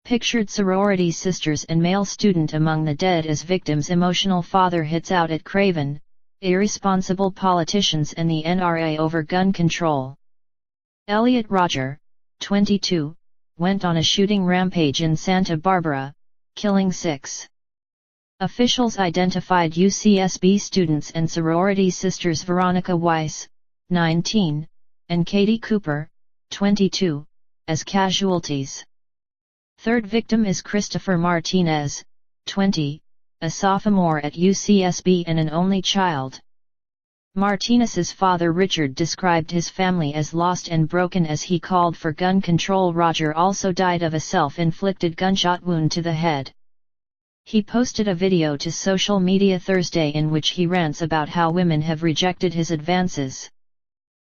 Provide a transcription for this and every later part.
Pictured sorority sisters and male student among the dead as victims. Emotional father hits out at Craven, irresponsible politicians and the NRA over gun control. Elliot Rodger, 22, went on a shooting rampage in Santa Barbara, killing 6. Officials identified UCSB students and sorority sisters Veronica Weiss, 19, and Katie Cooper, 22, as casualties. Third victim is Christopher Martinez, 20, a sophomore at UCSB and an only child. Martinez's father Richard described his family as lost and broken as he called for gun control. Rodger also died of a self-inflicted gunshot wound to the head. He posted a video to social media Thursday in which he rants about how women have rejected his advances.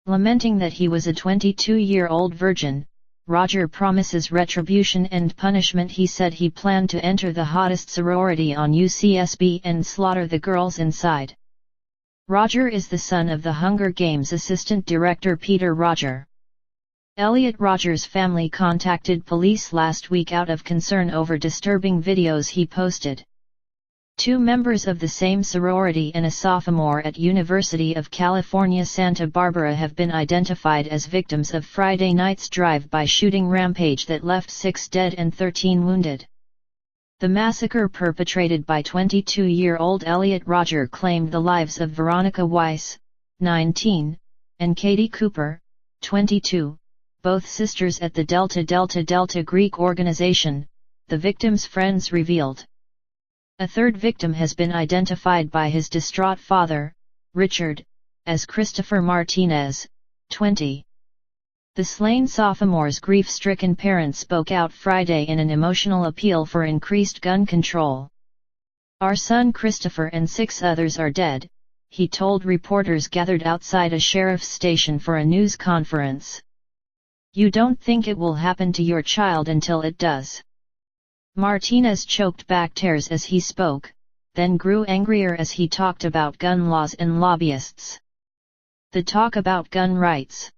Lamenting that he was a 22-year-old virgin, Rodger promises retribution and punishment. He said he planned to enter the hottest sorority on UCSB and slaughter the girls inside. Rodger is the son of the Hunger Games assistant director Peter Rodger. Elliot Rodger's family contacted police last week out of concern over disturbing videos he posted. 2 members of the same sorority and a sophomore at University of California Santa Barbara have been identified as victims of Friday night's drive-by shooting rampage that left 6 dead and 13 wounded. The massacre perpetrated by 22-year-old Elliot Rodger claimed the lives of Veronica Weiss, 19, and Katie Cooper, 22, both sisters at the Delta Greek organization, the victims' friends revealed. A third victim has been identified by his distraught father, Richard, as Christopher Martinez, 20. The slain sophomore's grief-stricken parents spoke out Friday in an emotional appeal for increased gun control. "Our son Christopher and 6 others are dead," he told reporters gathered outside a sheriff's station for a news conference. "You don't think it will happen to your child until it does." Martinez choked back tears as he spoke, then grew angrier as he talked about gun laws and lobbyists. "The talk about gun rights.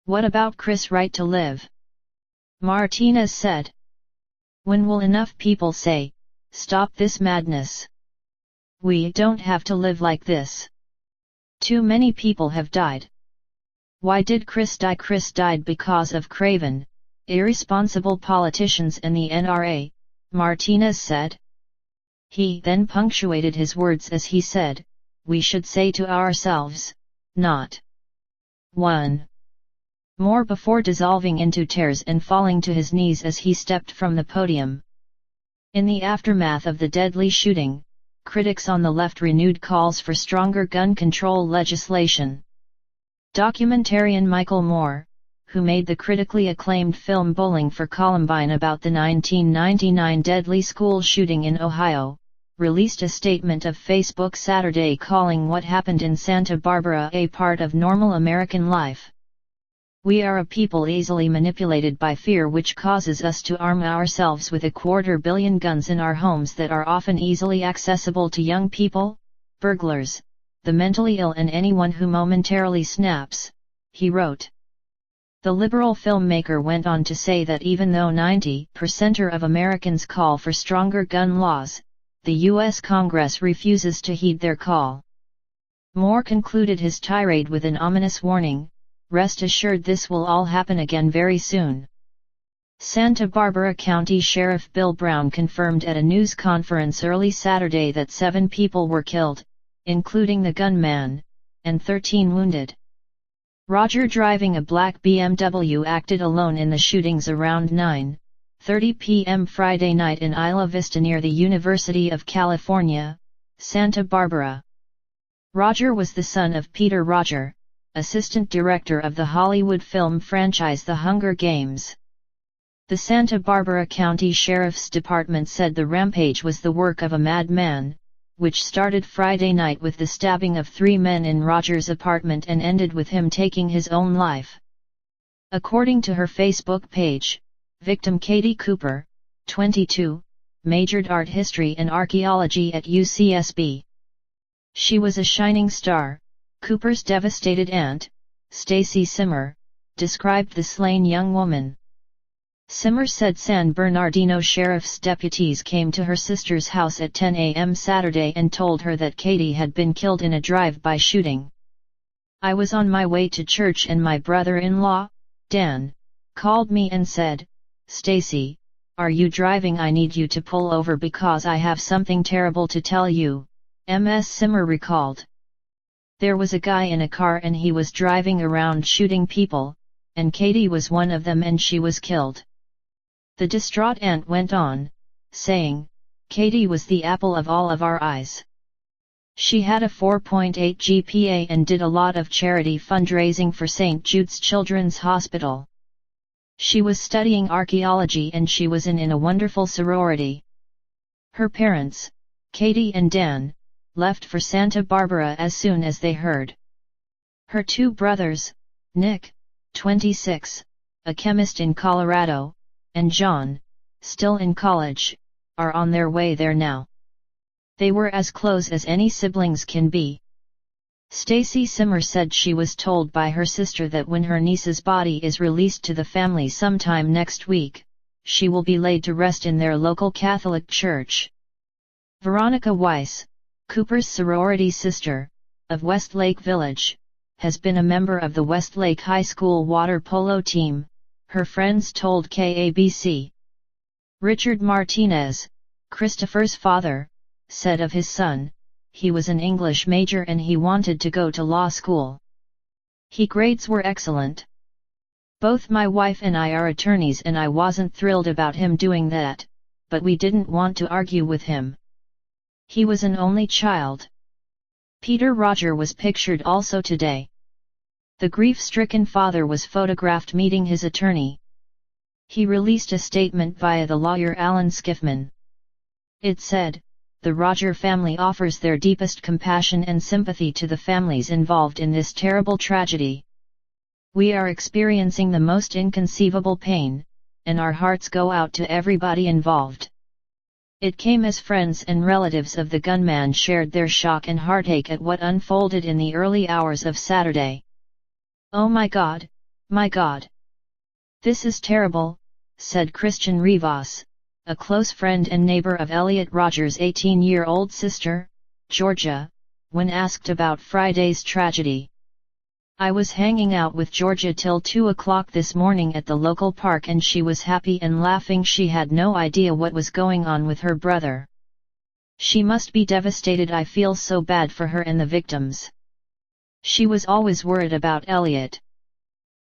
What about Chris' right to live?" Martinez said. "When will enough people say, 'Stop this madness'? We don't have to live like this. Too many people have died." Why did Chris die? Chris died because of Craven, irresponsible politicians and the NRA, Martinez said. He then punctuated his words as he said, "We should say to ourselves, not 1 more," before dissolving into tears and falling to his knees as he stepped from the podium. In the aftermath of the deadly shooting, critics on the left renewed calls for stronger gun control legislation. Documentarian Michael Moore, who made the critically acclaimed film Bowling for Columbine about the 1999 deadly school shooting in Ohio, released a statement of Facebook Saturday calling what happened in Santa Barbara a part of normal American life. "We are a people easily manipulated by fear, which causes us to arm ourselves with 250 million guns in our homes that are often easily accessible to young people, burglars, the mentally ill and anyone who momentarily snaps," he wrote. The liberal filmmaker went on to say that even though 90% of Americans call for stronger gun laws, the U.S. Congress refuses to heed their call. Moore concluded his tirade with an ominous warning, "Rest assured this will all happen again very soon." Santa Barbara County Sheriff Bill Brown confirmed at a news conference early Saturday that 7 people were killed, including the gunman, and 13 wounded. Rodger, driving a black BMW, acted alone in the shootings around 9:30 p.m. Friday night in Isla Vista near the University of California, Santa Barbara. Rodger was the son of Peter Rodger, assistant director of the Hollywood film franchise The Hunger Games. The Santa Barbara County Sheriff's Department said the rampage was the work of a madman, which started Friday night with the stabbing of 3 men in Rodger's apartment and ended with him taking his own life. According to her Facebook page, victim Katie Cooper, 22, majored art history and archaeology at UCSB. She was a shining star. Cooper's devastated aunt, Stacy Simmer, described the slain young woman. Simmer said San Bernardino Sheriff's deputies came to her sister's house at 10 a.m. Saturday and told her that Katie had been killed in a drive-by shooting. I was on my way to church and my brother-in-law, Dan, called me and said, "Stacy, are you driving? I need you to pull over because I have something terrible to tell you," Ms. Simmer recalled. There was a guy in a car and he was driving around shooting people, and Katie was one of them and she was killed. The distraught aunt went on, saying, "Katie was the apple of all of our eyes. She had a 4.8 GPA and did a lot of charity fundraising for St. Jude's Children's Hospital. She was studying archaeology and she was in a wonderful sorority. Her parents, Katie and Dan, left for Santa Barbara as soon as they heard. Her two brothers, Nick, 26, a chemist in Colorado, and John, still in college, are on their way there now. They were as close as any siblings can be." Stacy Simmer said she was told by her sister that when her niece's body is released to the family sometime next week, she will be laid to rest in their local Catholic church. Veronica Weiss, Cooper's sorority sister, of Westlake Village, has been a member of the Westlake High School water polo team, her friends told KABC. Richard Martinez, Christopher's father, said of his son, "He was an English major and he wanted to go to law school. His grades were excellent. Both my wife and I are attorneys and I wasn't thrilled about him doing that, but we didn't want to argue with him. He was an only child." Peter Roger was pictured also today. The grief-stricken father was photographed meeting his attorney. He released a statement via the lawyer Alan Skiffman. It said, "The Roger family offers their deepest compassion and sympathy to the families involved in this terrible tragedy. We are experiencing the most inconceivable pain, and our hearts go out to everybody involved." It came as friends and relatives of the gunman shared their shock and heartache at what unfolded in the early hours of Saturday. "Oh my God, my God. This is terrible," said Christian Rivas, a close friend and neighbor of Elliot Rogers' 18-year-old sister, Georgia, when asked about Friday's tragedy. "I was hanging out with Georgia till 2 o'clock this morning at the local park and she was happy and laughing. She had no idea what was going on with her brother. She must be devastated. I feel so bad for her and the victims. She was always worried about Elliot.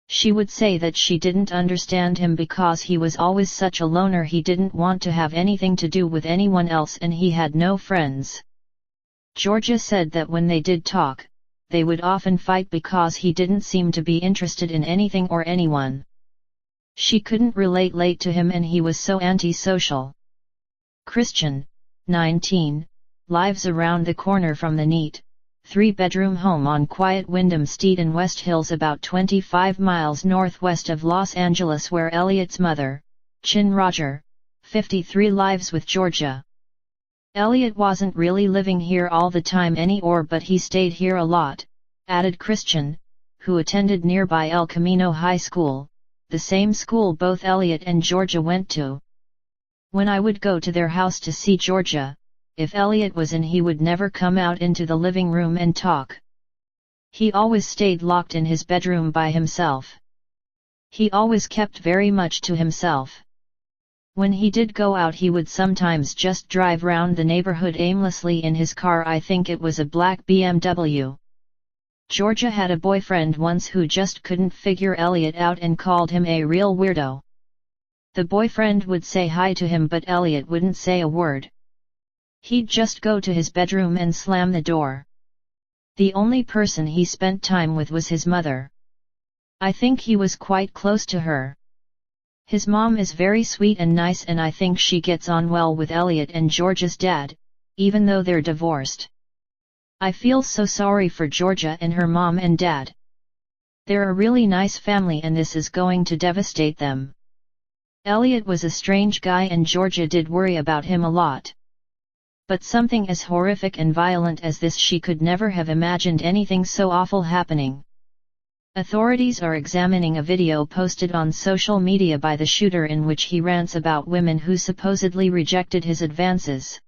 She would say that she didn't understand him because he was always such a loner. He didn't want to have anything to do with anyone else and he had no friends." Georgia said that when they did talk, they would often fight because he didn't seem to be interested in anything or anyone. She couldn't relate late to him and he was so antisocial. Christian, 19, lives around the corner from the neat, three-bedroom home on quiet Wyndham Street in West Hills, about 25 miles northwest of Los Angeles, where Elliot's mother, Chin Roger, 53, lives with Georgia. "Elliot wasn't really living here all the time anymore, but he stayed here a lot," added Christian, who attended nearby El Camino High School, the same school both Elliot and Georgia went to. "When I would go to their house to see Georgia, if Elliot was in, he would never come out into the living room and talk. He always stayed locked in his bedroom by himself. He always kept very much to himself. When he did go out, he would sometimes just drive round the neighborhood aimlessly in his car. I think it was a black BMW. Georgia had a boyfriend once who just couldn't figure Elliot out and called him a real weirdo. The boyfriend would say hi to him, but Elliot wouldn't say a word. He'd just go to his bedroom and slam the door. The only person he spent time with was his mother. I think he was quite close to her. His mom is very sweet and nice, and I think she gets on well with Elliot and Georgia's dad, even though they're divorced. I feel so sorry for Georgia and her mom and dad. They're a really nice family and this is going to devastate them. Elliot was a strange guy and Georgia did worry about him a lot. But something as horrific and violent as this, she could never have imagined anything so awful happening. Authorities are examining a video posted on social media by the shooter in which he rants about women who supposedly rejected his advances.